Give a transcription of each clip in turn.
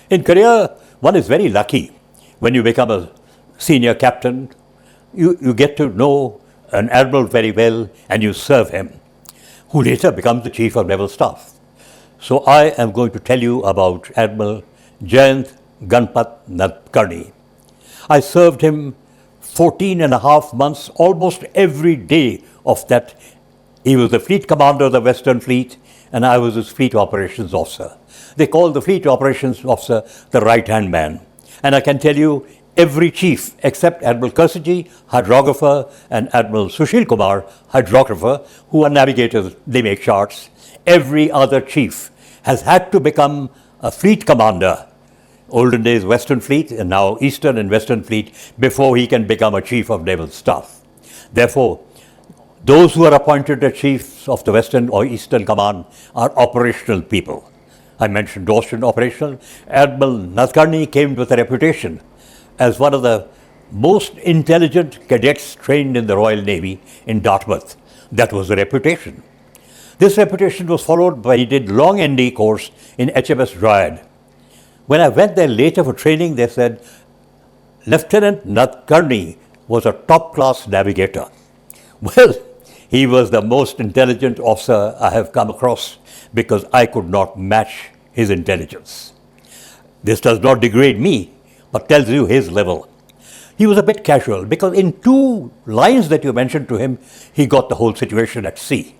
In career, one is very lucky. When you become a senior captain, you get to know an admiral very well and you serve him, who later becomes the Chief of Naval Staff. So I am going to tell you about Admiral Jayant Ganpat Nadkarni. I served him 14 and a half months, almost every day of that. He was the fleet commander of the Western Fleet and I was his fleet operations officer. They call the fleet operations officer the right-hand man. And I can tell you, every chief except Admiral Kersiji, hydrographer, and Admiral Sushil Kumar, hydrographer, who are navigators, they make charts, every other chief has had to become a fleet commander, olden days Western Fleet and now Eastern and Western Fleet, before he can become a Chief of Naval Staff. Therefore, those who are appointed as chiefs of the Western or Eastern Command are operational people. I mentioned Austrian operational. Admiral Nadkarni came with a reputation as one of the most intelligent cadets trained in the Royal Navy in Dartmouth. That was the reputation. This reputation was followed by, he did long ND course in HMS Dryad. When I went there later for training, they said, Lieutenant Nadkarni was a top-class navigator. Well, he was the most intelligent officer I have come across because I could not match his intelligence. This does not degrade me, but tells you his level. He was a bit casual because in 2 lines that you mentioned to him, he got the whole situation at sea.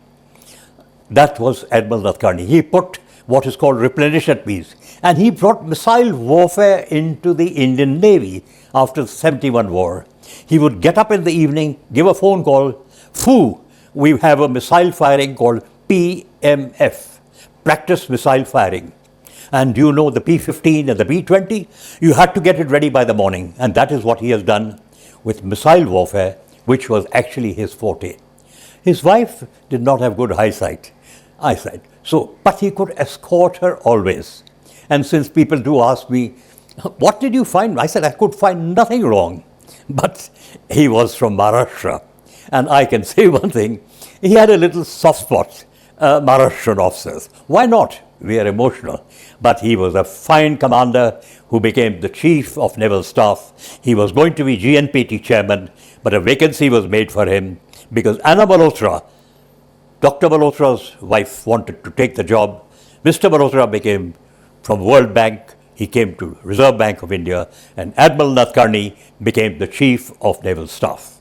That was Admiral Nadkarni. He put what is called replenish at peace, and he brought missile warfare into the Indian Navy after the 71 war. He would get up in the evening, give a phone call, "Foo, we have a missile firing called PMF, practice missile firing. And you know the P-15 and the P-20, you had to get it ready by the morning." And that is what he has done with missile warfare, which was actually his forte. His wife did not have good eyesight. But he could escort her always. And since people do ask me, "What did you find?" I said, I could find nothing wrong. But he was from Maharashtra. And I can say one thing, he had a little soft spot, Maharashtrian officers. Why not? We are emotional. But he was a fine commander who became the Chief of Naval Staff. He was going to be GNPT chairman, but a vacancy was made for him because Anna Malhotra, Dr. Malhotra's wife, wanted to take the job. Mr. Malhotra became from World Bank, he came to Reserve Bank of India, and Admiral Nadkarni became the Chief of Naval Staff.